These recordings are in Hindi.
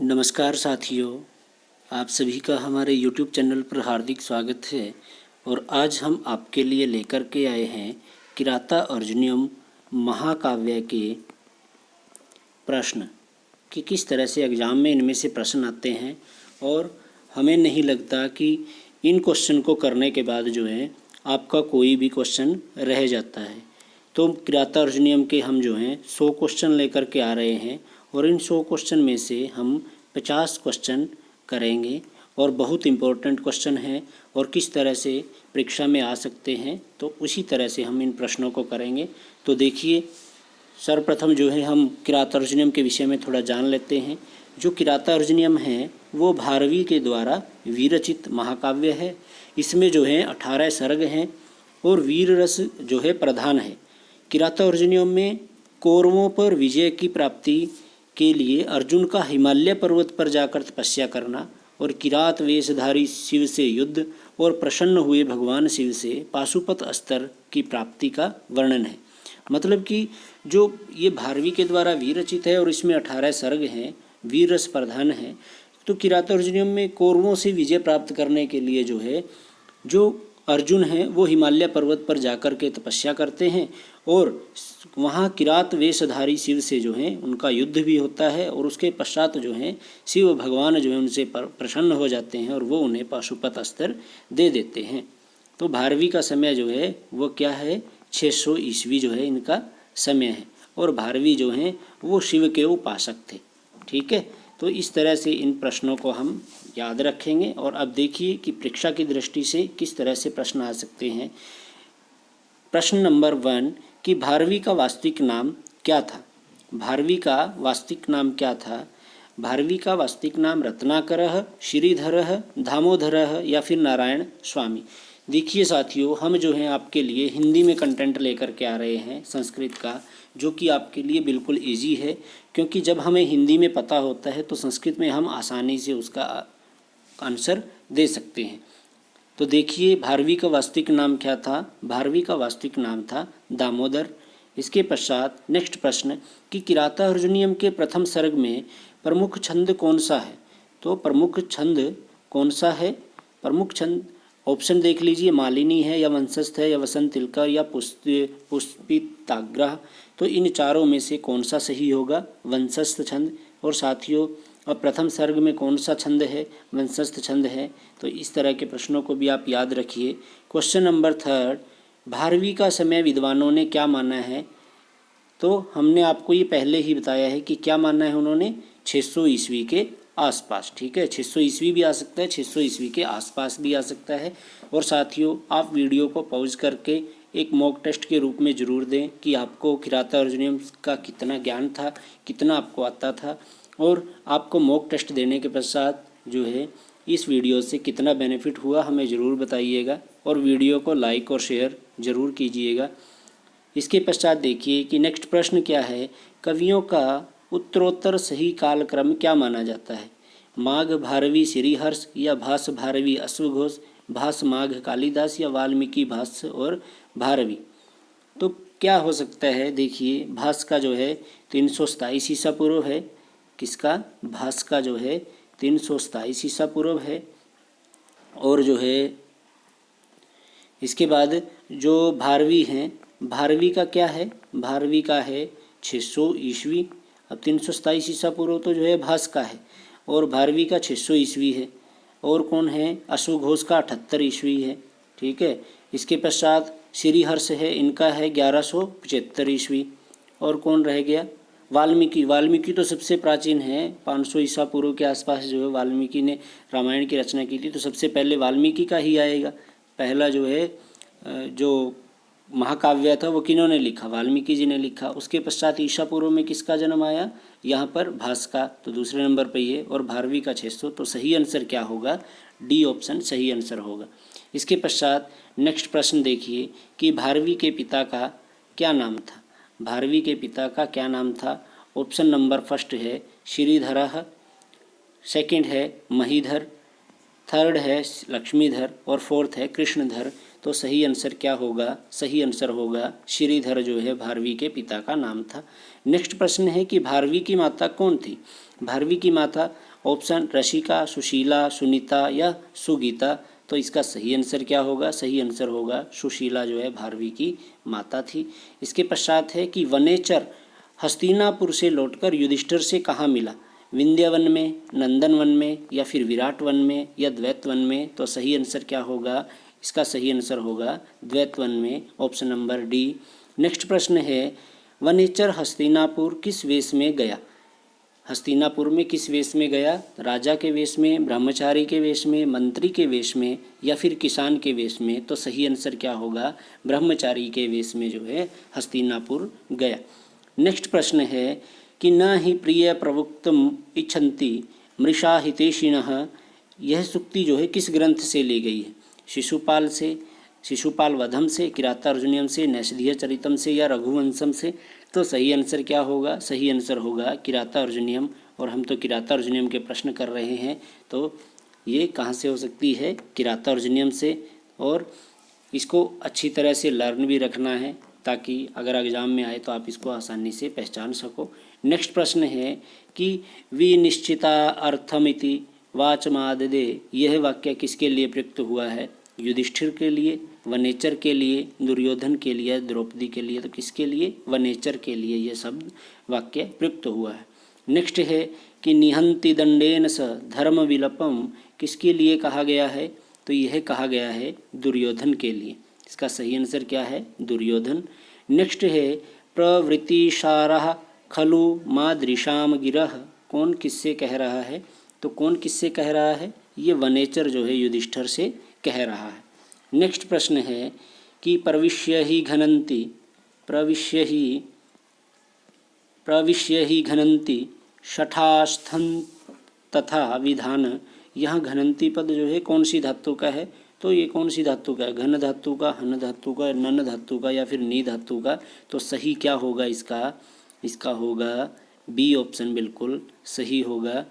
नमस्कार साथियों, आप सभी का हमारे YouTube चैनल पर हार्दिक स्वागत है। और आज हम आपके लिए लेकर के आए हैं किराता अर्जुनीयम महाकाव्य के प्रश्न कि किस तरह से एग्ज़ाम में इनमें से प्रश्न आते हैं। और हमें नहीं लगता कि इन क्वेश्चन को करने के बाद जो है आपका कोई भी क्वेश्चन रह जाता है। तो किराता अर्जुनीयम के हम जो हैं 100 क्वेश्चन लेकर के आ रहे हैं और इन 100 क्वेश्चन में से हम 50 क्वेश्चन करेंगे और बहुत इम्पोर्टेंट क्वेश्चन है और किस तरह से परीक्षा में आ सकते हैं, तो उसी तरह से हम इन प्रश्नों को करेंगे। तो देखिए, सर्वप्रथम जो है हम किराता अर्जुनीयम के विषय में थोड़ा जान लेते हैं। जो किराता अर्जुनीयम है वो भारवी के द्वारा विरचित महाकाव्य है। इसमें जो है 18 सर्ग हैं और वीर रस जो है प्रधान है। किराता अर्जुनीयम में कौरवों पर विजय की प्राप्ति के लिए अर्जुन का हिमालय पर्वत पर जाकर तपस्या करना और किरात वेशधारी शिव से युद्ध और प्रसन्न हुए भगवान शिव से पाशुपत अस्त्र की प्राप्ति का वर्णन है। मतलब कि जो ये भारवी के द्वारा विरचित है और इसमें 18 सर्ग हैं, वीर रस प्रधान है। तो किराता अर्जुनीयम में कौरवों से विजय प्राप्त करने के लिए जो है जो अर्जुन हैं वो हिमालय पर्वत पर जाकर के तपस्या करते हैं और वहाँ किरात वेशधारी शिव से जो है उनका युद्ध भी होता है और उसके पश्चात जो है शिव भगवान जो है उनसे प्रसन्न हो जाते हैं और वो उन्हें पाशुपत अस्त्र दे देते हैं। तो भारवी का समय जो है वो क्या है, 600 ईस्वी जो है इनका समय है और भारवी जो हैं वो शिव के उपासक थे। ठीक है, तो इस तरह से इन प्रश्नों को हम याद रखेंगे। और अब देखिए कि परीक्षा की दृष्टि से किस तरह से प्रश्न आ सकते हैं। प्रश्न नंबर 1 कि भारवी का वास्तविक नाम क्या था। भारवी का वास्तविक नाम क्या था। भारवी का वास्तविक नाम रत्नाकरः, श्रीधरः, दामोदरः या फिर नारायण स्वामी। देखिए साथियों, हम जो हैं आपके लिए हिंदी में कंटेंट लेकर के आ रहे हैं संस्कृत का, जो कि आपके लिए बिल्कुल इजी है, क्योंकि जब हमें हिंदी में पता होता है तो संस्कृत में हम आसानी से उसका आंसर दे सकते हैं। तो देखिए, भारवी का वास्तविक नाम क्या था। भारवी का वास्तविक नाम था दामोदर। इसके पश्चात नेक्स्ट प्रश्न कि किराता अर्जुनीयम के प्रथम सर्ग में प्रमुख छंद कौन सा है। तो प्रमुख छंद कौन सा है। प्रमुख छंद ऑप्शन देख लीजिए, मालिनी है या वंशस्थ है या वसंत तिलकर या पुष्पिताग्रह। तो इन चारों में से कौन सा सही होगा, वंशस्थ छंद। और साथियों, अब प्रथम सर्ग में कौन सा छंद है, वंशस्थ छंद है। तो इस तरह के प्रश्नों को भी आप याद रखिए। क्वेश्चन नंबर 3, भारवी का समय विद्वानों ने क्या माना है। तो हमने आपको ये पहले ही बताया है कि क्या माना है उन्होंने, 600 ईस्वी के आसपास। ठीक है, 600 ईस्वी भी आ सकता है, 600 ईस्वी के आसपास भी आ सकता है। और साथियों, आप वीडियो को पॉज करके एक मॉक टेस्ट के रूप में ज़रूर दें कि आपको किराता अर्जुनीयम का कितना ज्ञान था, कितना आपको आता था। और आपको मॉक टेस्ट देने के पश्चात जो है इस वीडियो से कितना बेनिफिट हुआ हमें ज़रूर बताइएगा और वीडियो को लाइक और शेयर ज़रूर कीजिएगा। इसके पश्चात देखिए कि नेक्स्ट प्रश्न क्या है, कवियों का उत्तरोत्तर सही कालक्रम क्या माना जाता है। माघ भारवी श्रीहर्ष या भास भारवी अश्वघोष, भास माघ कालिदास या वाल्मीकि भास और भारवी। तो क्या हो सकता है, देखिए भास का जो है 327 ईसा पूर्व है। किसका, भास का जो है 327 ईसा पूर्व है। और जो है इसके बाद जो भारवी हैं, भारवी का क्या है, भारवी का है 600 ईस्वी। अब 327 ईसा पूर्व तो जो है भास का है और भारवी का 600 ईस्वी है। और कौन है, अश्वघोष का 78 ईस्वी है। ठीक है, इसके पश्चात श्रीहर्ष है, इनका है 1175 ईस्वी। और कौन रह गया, वाल्मीकि। वाल्मीकि तो सबसे प्राचीन है, 500 ईसा पूर्व के आसपास जो है वाल्मीकि ने रामायण की रचना की थी। तो सबसे पहले वाल्मीकि का ही आएगा। पहला जो है जो महाकाव्य था वो किन्होंने लिखा, वाल्मीकि जी ने लिखा। उसके पश्चात ईसा पूर्व में किसका जन्म आया, यहाँ पर भास का, तो दूसरे नंबर पर ये। और भारवी का 600। तो सही आंसर क्या होगा, डी ऑप्शन सही आंसर होगा। इसके पश्चात नेक्स्ट प्रश्न देखिए कि भारवी के पिता का क्या नाम था। भारवी के पिता का क्या नाम था। ऑप्शन नंबर फर्स्ट है श्रीधरः, सेकंड है महीधर, थर्ड है लक्ष्मीधर और फोर्थ है कृष्णधर। तो सही आंसर क्या होगा, सही आंसर होगा श्रीधर जो है भारवी के पिता का नाम था। नेक्स्ट प्रश्न है कि भारवी की माता कौन थी। भारवी की माता ऑप्शन रसिका, सुशीला, सुनीता या सुगीता। तो इसका सही आंसर क्या होगा? सही आंसर होगा सुशीला जो है भारवी की माता थी। इसके पश्चात है कि वनेचर हस्तिनापुर से लौटकर युधिष्ठिर से कहाँ मिला? विंध्यावन में, नंदनवन में या फिर विराट वन में या द्वैत वन में। तो सही आंसर क्या होगा? इसका सही आंसर होगा द्वैत वन में, ऑप्शन नंबर डी। नेक्स्ट प्रश्न है वनेचर हस्तिनापुर किस वेश में गया? हस्तिनापुर में किस वेश में गया? राजा के वेश में, ब्रह्मचारी के वेश में, मंत्री के वेश में या फिर किसान के वेश में। तो सही आंसर क्या होगा? ब्रह्मचारी के वेश में जो है हस्तिनापुर गया। नेक्स्ट प्रश्न है कि न ही प्रिय प्रवक्तुम इच्छन्ति मृषा हितैषिणः, यह सूक्ति जो है किस ग्रंथ से ली गई है? शिशुपाल से, शिशुपाल वधम से, किरातार्जुनीयम से, नैषधीय चरितम से या रघुवंशम से। तो सही आंसर क्या होगा? सही आंसर होगा किरातार्जुनीयम। और हम तो किरातार्जुनीयम के प्रश्न कर रहे हैं, तो ये कहाँ से हो सकती है? किरातार्जुनीयम से। और इसको अच्छी तरह से लर्न भी रखना है ताकि अगर एग्जाम में आए तो आप इसको आसानी से पहचान सको। नेक्स्ट प्रश्न है कि विनिश्चिता अर्थमिति वाचमाददे, यह वाक्य किसके लिए प्रयुक्त हुआ है? युधिष्ठिर के लिए, वनेचर के लिए, दुर्योधन के लिए, द्रौपदी के लिए। तो किसके लिए? वनेचर के लिए यह शब्द वाक्य प्रयुक्त हुआ है। नेक्स्ट है कि निहंति दंडेन स धर्म विलपम, किसके लिए कहा गया है? तो यह कहा गया है दुर्योधन के लिए। इसका सही आंसर क्या है? दुर्योधन। नेक्स्ट है प्रवृत्तिशारः खलु मादृशाम गिरः, कौन किससे कह रहा है? तो कौन किससे कह रहा है? ये वनेचर जो है युधिष्ठिर से कह रहा है। नेक्स्ट प्रश्न है कि प्रविश्य ही घनंती, प्रविश्य ही घनंती शठास्थन तथा विधान, यहाँ घनंती पद जो है कौन सी धातु का है? तो ये कौन सी धातु का है? घन धातु का, हन धातु का, नन धातु का या फिर नी धातु का। तो सही क्या होगा इसका? इसका होगा बी ऑप्शन, बिल्कुल सही होगा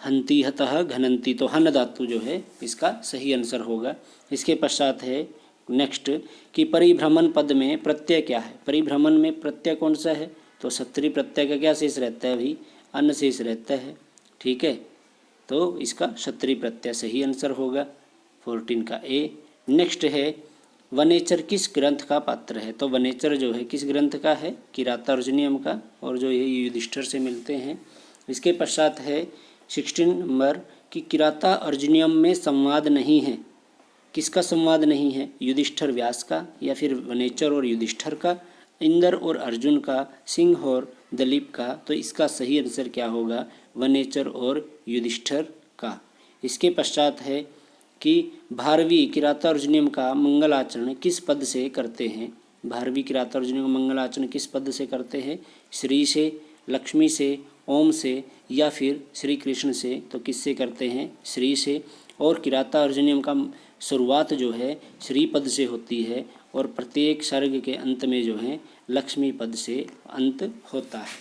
हंती हतः घनंती। तो हन धातु जो है इसका सही आंसर होगा। इसके पश्चात है नेक्स्ट कि परिभ्रमण पद में प्रत्यय क्या है? परिभ्रमण में प्रत्यय कौन सा है? तो सत्री प्रत्यय का क्या शेष रहता है भाई? अन्न शेष रहता है। ठीक है, तो इसका क्षत्रिय प्रत्यय सही आंसर होगा 14 का ए। नेक्स्ट है वनेचर किस ग्रंथ का पात्र है? तो वनेचर जो है किस ग्रंथ का है? किरातार्जुनीयम का, और जो ये युधिष्ठिर से मिलते हैं। इसके पश्चात है 16 नंबर कि किरातार्जुनीयम में संवाद नहीं है। किसका संवाद नहीं है? युधिष्ठिर व्यास का या फिर वनेचर और युधिष्ठिर का, इंद्र और अर्जुन का, सिंह और दलीप का। तो इसका सही आंसर क्या होगा? वनेचर और युधिष्ठिर का। इसके पश्चात है कि भारवी किरातार्जुनीयम का मंगलाचरण किस पद से करते हैं? भारवी किरातार्जुनीयम का मंगलाचरण किस पद से करते हैं? श्री से, लक्ष्मी से, ओम से या फिर श्री कृष्ण से। तो किससे करते हैं? श्री से। और किरातार्जुनीयम का शुरुआत जो है श्री पद से होती है और प्रत्येक सर्ग के अंत में जो है लक्ष्मी पद से अंत होता है।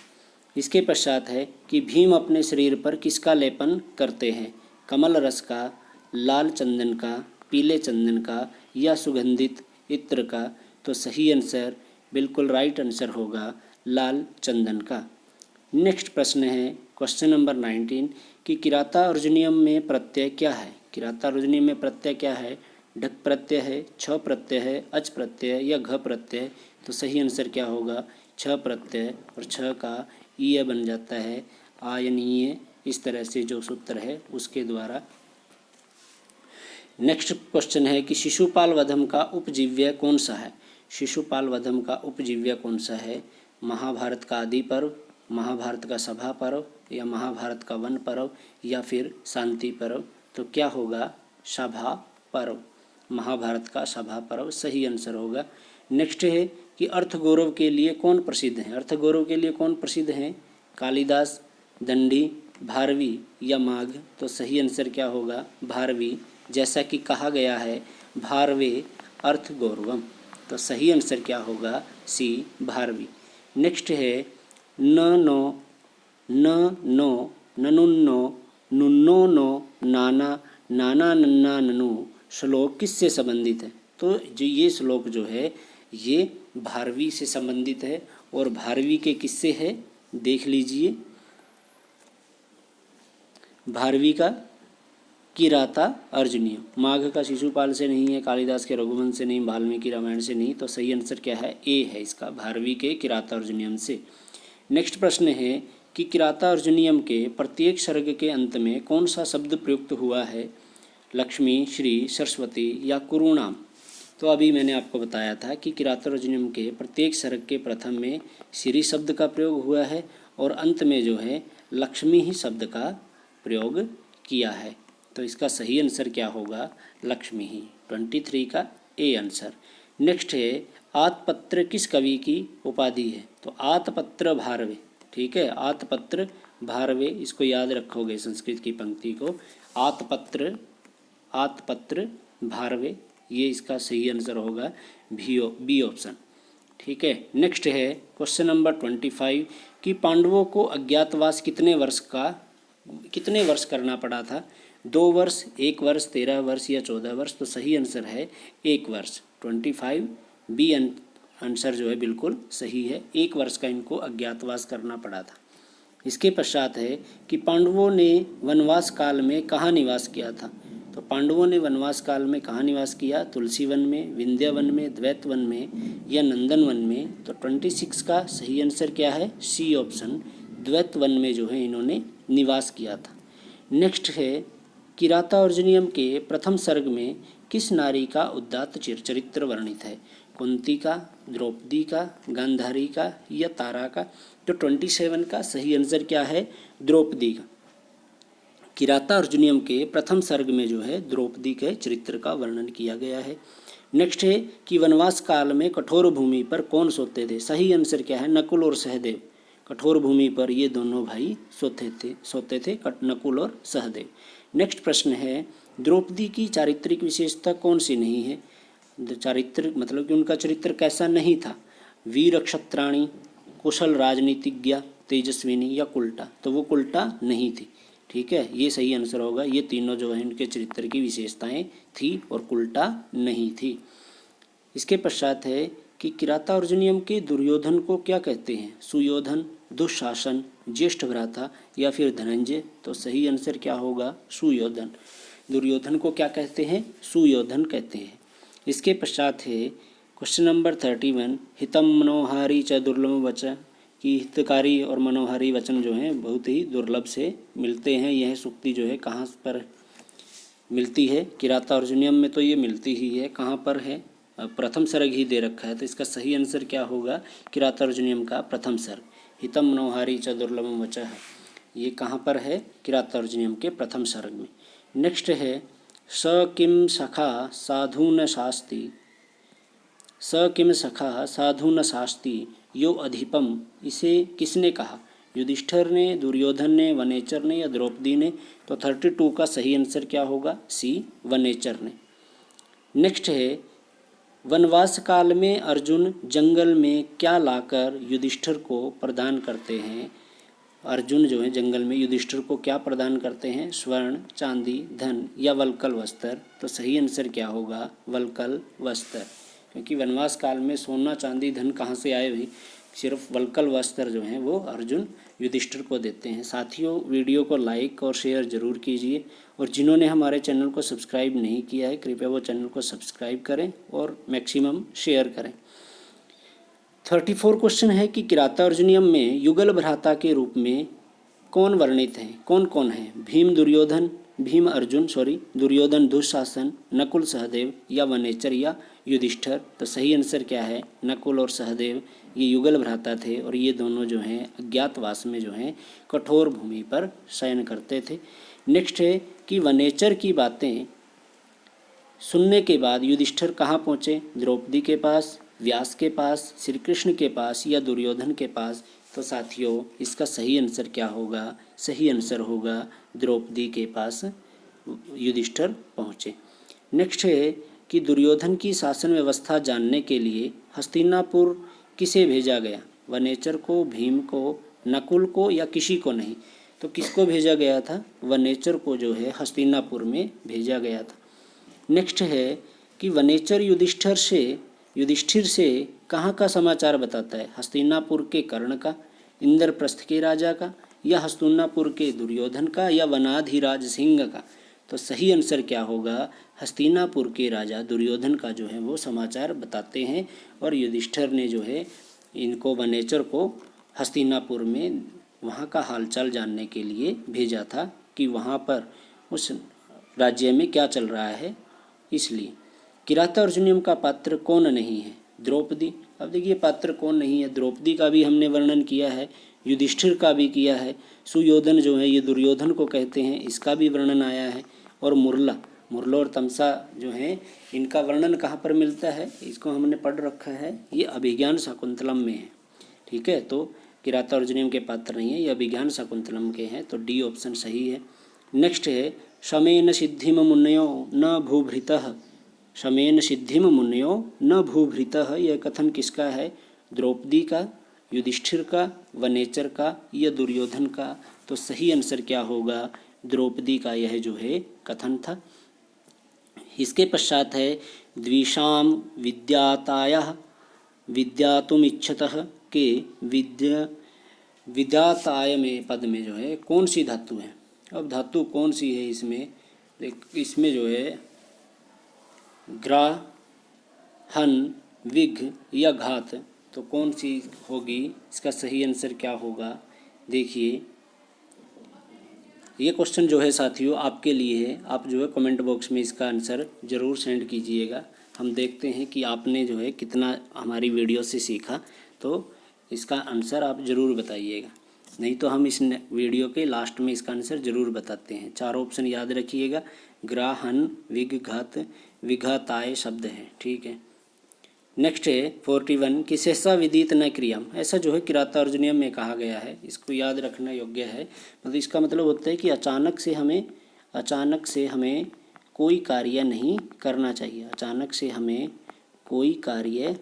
इसके पश्चात है कि भीम अपने शरीर पर किसका लेपन करते हैं? कमल रस का, लाल चंदन का, पीले चंदन का या सुगंधित इत्र का। तो सही आंसर, बिल्कुल राइट आंसर होगा लाल चंदन का। नेक्स्ट प्रश्न है क्वेश्चन नंबर 19 कि किरातार्जुनीयम में प्रत्यय क्या है? किरातार्जुनीयम में प्रत्यय क्या है? ढक प्रत्यय है, छ प्रत्यय है, अच प्रत्यय या घ प्रत्यय। तो सही आंसर क्या होगा? छ प्रत्यय, और छ का ईय बन जाता है आयनीय। इस तरह से जो सूत्र है उसके द्वारा। नेक्स्ट क्वेश्चन है कि शिशुपाल वधम का उपजीव्य कौन सा है? शिशुपाल वधम का उपजीव्य कौन सा है? महाभारत का आदि पर्व, महाभारत का सभा पर्व या महाभारत का वन पर्व या फिर शांति पर्व। तो क्या होगा? सभा पर्व, महाभारत का सभा पर्व सही आंसर होगा। नेक्स्ट है कि अर्थगौरव के लिए कौन प्रसिद्ध है? अर्थगौरव के लिए कौन प्रसिद्ध है? कालिदास, दंडी, भारवी या माघ। तो सही आंसर क्या होगा? भारवी, जैसा कि कहा गया है भारवे अर्थगौरवम। तो सही आंसर क्या होगा? सी, भारवी। नेक्स्ट है न नो, न नो, ननुन्नो, नुन्नो नो, नाना, नाना नन्ना ननु श्लोक किससे संबंधित है? तो जो ये श्लोक जो है ये भारवी से संबंधित है। और भारवी के किससे है? देख लीजिए। भारवी का किराता अर्जुनीयम, माघ का शिशुपाल से नहीं है, कालिदास के रघुवंश से नहीं, वाल्मीकि रामायण से नहीं, तो सही आंसर क्या है? ए है इसका, भारवी के किराता अर्जुनीयम से। नेक्स्ट प्रश्न है कि किराता अर्जुनीयम के प्रत्येक सर्ग के अंत में कौन सा शब्द प्रयुक्त हुआ है? लक्ष्मी, श्री, सरस्वती या कुरुणाम? तो अभी मैंने आपको बताया था कि किराता अर्जुनीयम के प्रत्येक सर्ग के प्रथम में श्री शब्द का प्रयोग हुआ है और अंत में जो है लक्ष्मी ही शब्द का प्रयोग किया है। तो इसका सही आंसर क्या होगा? लक्ष्मी ही, 23 का ए आंसर। नेक्स्ट है आतपत्र किस कवि की उपाधि है? तो आतपत्र भारवे, ठीक है, आतपत्र भारवे, इसको याद रखोगे संस्कृत की पंक्ति को, आतपत्र भारवे, ये इसका सही आंसर होगा बी ऑप्शन, ठीक है। नेक्स्ट है क्वेश्चन नंबर 25 कि पांडवों को अज्ञातवास कितने वर्ष करना पड़ा था? 2 वर्ष, 1 वर्ष, 13 वर्ष या 14 वर्ष? तो सही आंसर है 1 वर्ष, 25 बी आंसर जो है बिल्कुल सही है। 1 वर्ष का इनको अज्ञातवास करना पड़ा था। इसके पश्चात है कि पांडवों ने वनवास काल में कहाँ निवास किया था? तो पांडवों ने वनवास काल में कहाँ निवास किया? तुलसी वन में, विंध्या वन में, द्वैत वन में या नंदन वन में? तो 26 का सही आंसर क्या है? सी ऑप्शन, द्वैत वन में जो है इन्होंने निवास किया था। नेक्स्ट है किराता अर्जुनीयम के प्रथम सर्ग में किस नारी का उदात्त चरित्र वर्णित है? कुंती का, द्रौपदी का, गांधारी का या तारा का? तो 27 का सही आंसर क्या है? द्रौपदी का। किराता अर्जुनीयम के प्रथम सर्ग में जो है द्रौपदी के चरित्र का वर्णन किया गया है। नेक्स्ट है कि वनवास काल में कठोर भूमि पर कौन सोते थे? सही आंसर क्या है? नकुल और सहदेव। कठोर भूमि पर ये दोनों भाई सोते थे नकुल और सहदेव। नेक्स्ट प्रश्न है द्रौपदी की चारित्रिक विशेषता कौन सी नहीं है? चारित्र मतलब कि उनका चरित्र कैसा नहीं था? वीर क्षत्राणी, कुशल राजनीतिज्ञा, तेजस्विनी या कुल्टा? तो वो कुल्टा नहीं थी, ठीक है, ये सही आंसर होगा। ये तीनों जो है इनके चरित्र की विशेषताएं थी और कुल्टा नहीं थी। इसके पश्चात है कि किराता अर्जुनीयम के दुर्योधन को क्या कहते हैं? सुयोधन, दुशासन, ज्येष्ठ भ्राता या फिर धनंजय? तो सही आंसर क्या होगा? सुयोधन। दुर्योधन को क्या कहते हैं? सुयोधन कहते हैं। इसके पश्चात है क्वेश्चन नंबर 31 हितम मनोहारी च दुर्लभ वचन, कि हितकारी और मनोहारी वचन जो हैं बहुत ही दुर्लभ से मिलते हैं। यह सूक्ति जो है कहाँ पर मिलती है? किराता अर्जुनीयम में तो ये मिलती ही है। कहाँ पर है? प्रथम सर्ग ही दे रखा है, तो इसका सही आंसर क्या होगा? किराता अर्जुनीयम का प्रथम सर्ग, हितम मनोहारी च दुर्लभम वचः, ये कहाँ पर है? किराता अर्जुनीयम के प्रथम सर्ग में। नेक्स्ट है स किम सखा साधु न शास्ति, स किम सखा साधु न शास्ति यो अधिपम, इसे किसने कहा? युधिष्ठिर ने, दुर्योधन ने, वनेचर ने या द्रौपदी ने? तो 32 का सही आंसर क्या होगा? सी, वनेचर ने। नेक्स्ट है वनवास काल में अर्जुन जंगल में क्या लाकर युधिष्ठिर को प्रदान करते हैं? अर्जुन जो है जंगल में युधिष्ठिर को क्या प्रदान करते हैं? स्वर्ण, चांदी, धन या वल्कल वस्त्र? तो सही आंसर क्या होगा? वल्कल वस्त्र, क्योंकि वनवास काल में सोना, चांदी, धन कहाँ से आए भाई? सिर्फ वल्कल वस्त्र जो हैं वो अर्जुन युधिष्ठिर को देते हैं। साथियों, वीडियो को लाइक और शेयर ज़रूर कीजिए और जिन्होंने हमारे चैनल को सब्सक्राइब नहीं किया है कृपया वो चैनल को सब्सक्राइब करें और मैक्सिमम शेयर करें। 34 क्वेश्चन है कि किराता अर्जुनीयम में युगल भ्राता के रूप में कौन वर्णित हैं? कौन कौन है? दुर्योधन दुशासन, नकुल सहदेव या वनेचर या युधिष्ठिर? तो सही आंसर क्या है? नकुल और सहदेव ये युगल भ्राता थे और ये दोनों जो हैं अज्ञातवास में जो हैं कठोर भूमि पर शयन करते थे। नेक्स्ट है कि वनेचर की बातें सुनने के बाद युधिष्ठिर कहाँ पहुँचे? द्रौपदी के पास, व्यास के पास, श्री कृष्ण के पास या दुर्योधन के पास? तो साथियों इसका सही आंसर क्या होगा? सही आंसर होगा द्रौपदी के पास युधिष्ठिर पहुँचे। नेक्स्ट है कि दुर्योधन की शासन व्यवस्था जानने के लिए हस्तिनापुर किसे भेजा गया? वनेचर को, भीम को, नकुल को या किसी को नहीं? तो किसको भेजा गया था? वनेचर को जो है हस्तिनापुर में भेजा गया था। नेक्स्ट है कि वनेचर युधिष्ठिर से कहाँ का समाचार बताता है? हस्तिनापुर के कर्ण का इंद्रप्रस्थ के राजा का, या हस्तिनापुर के दुर्योधन का, या वनाधिराज सिंह का। तो सही आंसर क्या होगा? हस्तिनापुर के राजा दुर्योधन का जो है वो समाचार बताते हैं और युधिष्ठिर ने जो है इनको वनेचर को हस्तिनापुर में वहाँ का हालचाल जानने के लिए भेजा था कि वहाँ पर उस राज्य में क्या चल रहा है। इसलिए किराता अर्जुनियम का पात्र कौन नहीं है? द्रौपदी। अब देखिए पात्र कौन नहीं है, द्रौपदी का भी हमने वर्णन किया है, युधिष्ठिर का भी किया है, सुयोधन जो है ये दुर्योधन को कहते हैं, इसका भी वर्णन आया है, और मुरला और तमसा जो है इनका वर्णन कहाँ पर मिलता है? इसको हमने पढ़ रखा है, ये अभिज्ञान शाकुंतलम में है। ठीक है, तो किराता अर्जुनियम के पात्र नहीं है, ये अभिज्ञान शाकुंतलम के हैं, तो डी ऑप्शन सही है। नेक्स्ट है शमेन सिद्धिम मुनयो न भूभृतः। शमेन सिद्धिम मुनयो न भूभृतः, यह कथन किसका है? द्रौपदी का, युधिष्ठिर का, वनेचर का, या दुर्योधन का। तो सही आंसर क्या होगा? द्रौपदी का यह जो है कथन था। इसके पश्चात है द्विषाम विद्यातायः विद्यातुमिच्छतः के विद्याताय में पद में जो है कौन सी धातु है? अब धातु कौन सी है इसमें? इसमें जो है ग्रा, हन, विघ या घात, तो कौन सी होगी? इसका सही आंसर क्या होगा? देखिए ये क्वेश्चन जो है साथियों आपके लिए है, आप जो है कमेंट बॉक्स में इसका आंसर ज़रूर सेंड कीजिएगा। हम देखते हैं कि आपने जो है कितना हमारी वीडियो से सीखा, तो इसका आंसर आप ज़रूर बताइएगा, नहीं तो हम इस वीडियो के लास्ट में इसका आंसर ज़रूर बताते हैं। 4 ऑप्शन याद रखिएगा, ग्रा, हन, विघ, घात, विघाताय शब्द है। ठीक है, नेक्स्ट है 41 कि सहसा विदित न क्रियाम। ऐसा जो है किराता अर्जुनियम में कहा गया है, इसको याद रखना योग्य है। मतलब इसका मतलब होता है कि अचानक से हमें कोई कार्य नहीं करना चाहिए। अचानक से हमें कोई कार्य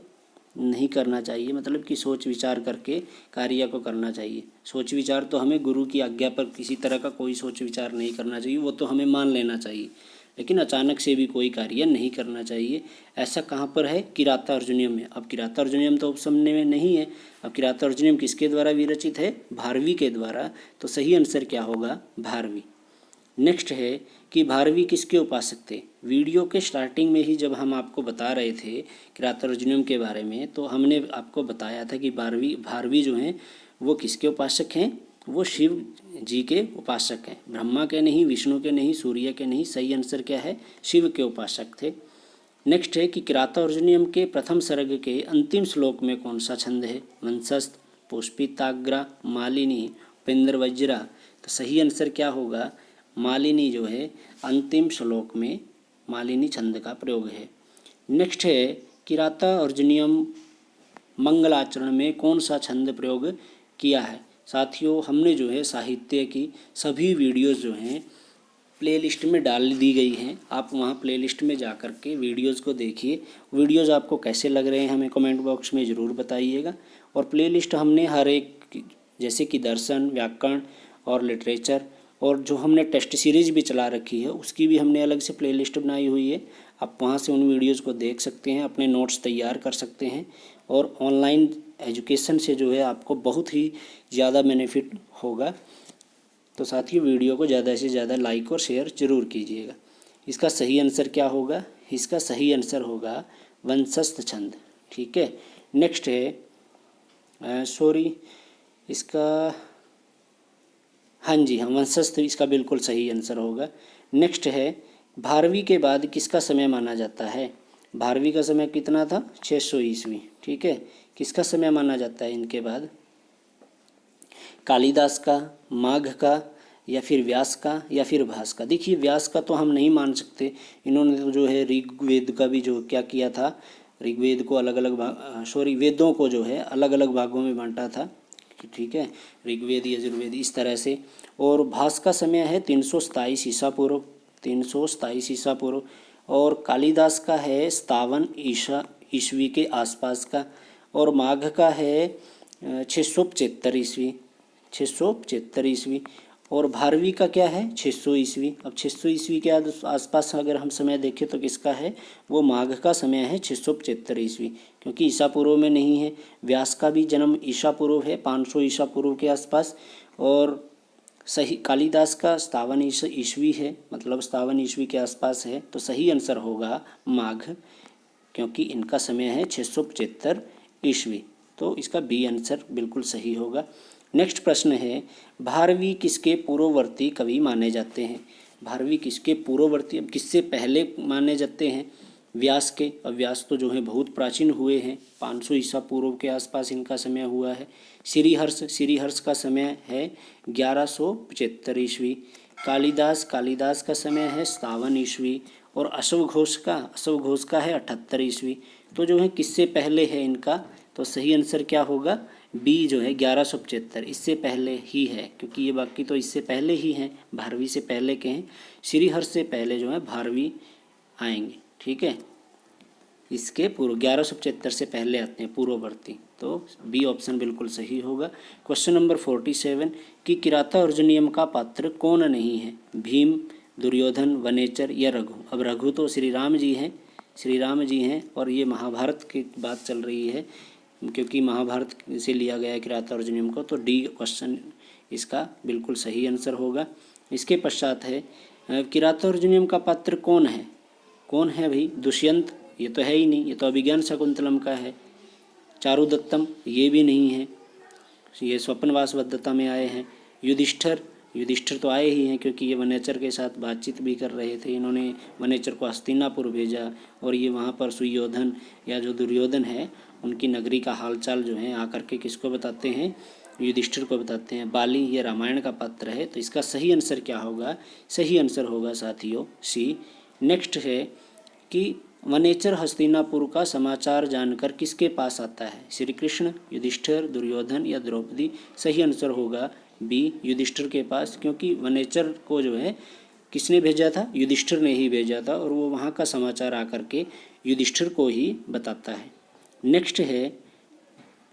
नहीं करना चाहिए, मतलब कि सोच विचार करके कार्य को करना चाहिए। सोच विचार तो हमें गुरु की आज्ञा पर किसी तरह का कोई सोच विचार नहीं करना चाहिए, वो तो हमें मान लेना चाहिए, लेकिन अचानक से भी कोई कार्य नहीं करना चाहिए। ऐसा कहाँ पर है? किराता अर्जुनियम में। अब किराता अर्जुनियम तो उपसमय में नहीं है, अब किराता अर्जुनियम किसके द्वारा विरचित है? भारवी के द्वारा। तो सही आंसर क्या होगा? भारवी। नेक्स्ट है कि भारवी किसके उपासक थे? वीडियो के स्टार्टिंग में ही जब हम आपको बता रहे थे किराता अर्जुनियम के बारे में, तो हमने आपको बताया था कि भारवी जो हैं वो किसके उपासक हैं? वो शिव जी के उपासक हैं, ब्रह्मा के नहीं, विष्णु के नहीं, सूर्य के नहीं। सही आंसर क्या है? शिव के उपासक थे। नेक्स्ट है कि किराता अर्जुनियम के प्रथम सर्ग के अंतिम श्लोक में कौन सा छंद है? वंशस्थ, पुष्पिताग्रा, मालिनी, उपेंद्रवज्रा। तो सही आंसर क्या होगा? मालिनी जो है अंतिम श्लोक में मालिनी छंद का प्रयोग है। नेक्स्ट है किराता अर्जुनियम मंगलाचरण में कौन सा छंद प्रयोग किया है? साथियों हमने जो है साहित्य की सभी वीडियोज़ जो हैं प्लेलिस्ट में डाल दी गई हैं, आप वहां प्लेलिस्ट में जा कर के वीडियोज़ को देखिए। वीडियोज़ आपको कैसे लग रहे हैं हमें कमेंट बॉक्स में ज़रूर बताइएगा। और प्लेलिस्ट हमने हर एक, जैसे कि दर्शन, व्याकरण और लिटरेचर, और जो हमने टेस्ट सीरीज़ भी चला रखी है उसकी भी हमने अलग से प्लेलिस्ट बनाई हुई है। आप वहाँ से उन वीडियोज़ को देख सकते हैं, अपने नोट्स तैयार कर सकते हैं, और ऑनलाइन एजुकेशन से जो है आपको बहुत ही ज़्यादा बेनिफिट होगा। तो साथियों वीडियो को ज़्यादा से ज़्यादा लाइक और शेयर ज़रूर कीजिएगा। इसका सही आंसर क्या होगा? इसका सही आंसर होगा वंशस्थ छंद। ठीक है, नेक्स्ट है इसका हाँ जी हाँ, वंशस्थ इसका बिल्कुल सही आंसर होगा। नेक्स्ट है भारवी के बाद किसका समय माना जाता है? भारवी का समय कितना था? 600 ईस्वी। ठीक है, किसका समय माना जाता है इनके बाद? कालिदास का, माघ का, या फिर व्यास का, या फिर भास का। देखिए व्यास का तो हम नहीं मान सकते, इन्होंने तो जो है ऋग्वेद का भी जो क्या किया था, ऋग्वेद को अलग अलग वेदों को जो है अलग अलग भागों में बांटा था। ठीक है, ऋग्वेद, यजुर्वेद, इस तरह से। और भास का समय है 327 ईसा पूर्व, 327 ईसा पूर्व। और कालिदास का है 57 ईस्वी के आसपास का। और माघ का है 675 ईस्वी, 675 ईस्वी। और भारवी का क्या है 600 ईस्वी। अब 600 ईस्वी के आसपास अगर हम समय देखें तो किसका है, वो माघ का समय है 675 ईस्वी, क्योंकि ईसा पूर्व में नहीं है। व्यास का भी जन्म ईसा पूर्व है 500 ईसा पूर्व के आसपास, और सही कालिदास का 57 ईस्वी है, मतलब 57 ईस्वी के आसपास है। तो सही आंसर होगा माघ, क्योंकि इनका समय है 675 ईस्वी। तो इसका बी आंसर बिल्कुल सही होगा। नेक्स्ट प्रश्न है, भारवी किसके पूर्ववर्ती कवि माने जाते हैं। भारवी किसके पूर्ववर्ती, अब किससे पहले माने जाते हैं, व्यास के। अब व्यास तो जो है बहुत प्राचीन हुए हैं, 500 ईसा पूर्व के आसपास इनका समय हुआ है। श्रीहर्ष का समय है 1175 ईस्वी। कालिदास का समय है 57 ईस्वी। और अश्व घोष का है 78 ईस्वी। तो जो है किससे पहले है इनका, तो सही आंसर क्या होगा, बी जो है 1175, इससे पहले ही है, क्योंकि ये बाकी तो इससे पहले ही हैं, भारवी से पहले के हैं। श्रीहर्ष से पहले जो है भारवी आएंगे, ठीक है। इसके पूर्व 1175 से पहले आते हैं पूर्ववर्ती, तो बी ऑप्शन बिल्कुल सही होगा। क्वेश्चन नंबर 47 कि किराता अर्जुनियम का पात्र कौन नहीं है, भीम, दुर्योधन, वनेचर या रघु। अब रघु तो श्री राम जी हैं और ये महाभारत की बात चल रही है, क्योंकि महाभारत से लिया गया है किराता अर्जुनियम को। तो डी क्वेश्चन इसका बिल्कुल सही आंसर होगा। इसके पश्चात है किराता अर्जुनियम का पात्र कौन है भाई, दुष्यंत, ये तो है ही नहीं, ये तो अभिज्ञान शकुंतलम का है। चारुदत्तम, ये भी नहीं है, ये स्वप्नवास वद्धता में आए हैं। युधिष्ठिर तो आए ही हैं, क्योंकि ये वनेचर के साथ बातचीत भी कर रहे थे, इन्होंने वनेचर को हस्तिनापुर भेजा, और ये वहाँ पर सुयोधन या जो दुर्योधन है उनकी नगरी का हालचाल जो है आकर के किसको बताते हैं, युधिष्ठिर को बताते हैं। बाली ये रामायण का पात्र है। तो इसका सही आंसर क्या होगा, सही आंसर होगा साथियों सी। नेक्स्ट है कि वनेचर हस्तिनापुर का समाचार जानकर किसके पास आता है, श्री कृष्ण, युधिष्ठिर, दुर्योधन या द्रौपदी। सही आंसर होगा बी, युधिष्ठिर के पास, क्योंकि वनेचर को जो है किसने भेजा था, युधिष्ठिर ने ही भेजा था, और वो वहाँ का समाचार आकर के युधिष्ठिर को ही बताता है। नेक्स्ट है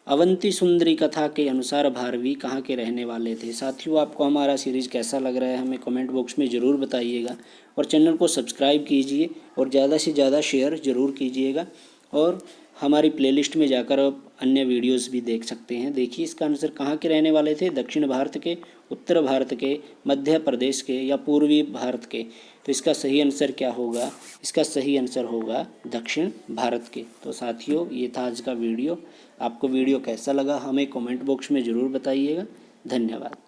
अवंती सुंदरी कथा के अनुसार भारवी कहाँ के रहने वाले थे। साथियों, आपको हमारा सीरीज़ कैसा लग रहा है हमें कमेंट बॉक्स में ज़रूर बताइएगा, और चैनल को सब्सक्राइब कीजिए और ज़्यादा से ज़्यादा शेयर ज़रूर कीजिएगा। और हमारी प्लेलिस्ट में जाकर आप अन्य वीडियोस भी देख सकते हैं। देखिए इसका आंसर कहाँ के रहने वाले थे, दक्षिण भारत के, उत्तर भारत के, मध्य प्रदेश के या पूर्वी भारत के। तो इसका सही आंसर क्या होगा, इसका सही आंसर होगा दक्षिण भारत के। तो साथियों, ये था आज का वीडियो। आपको वीडियो कैसा लगा हमें कमेंट बॉक्स में ज़रूर बताइएगा। धन्यवाद।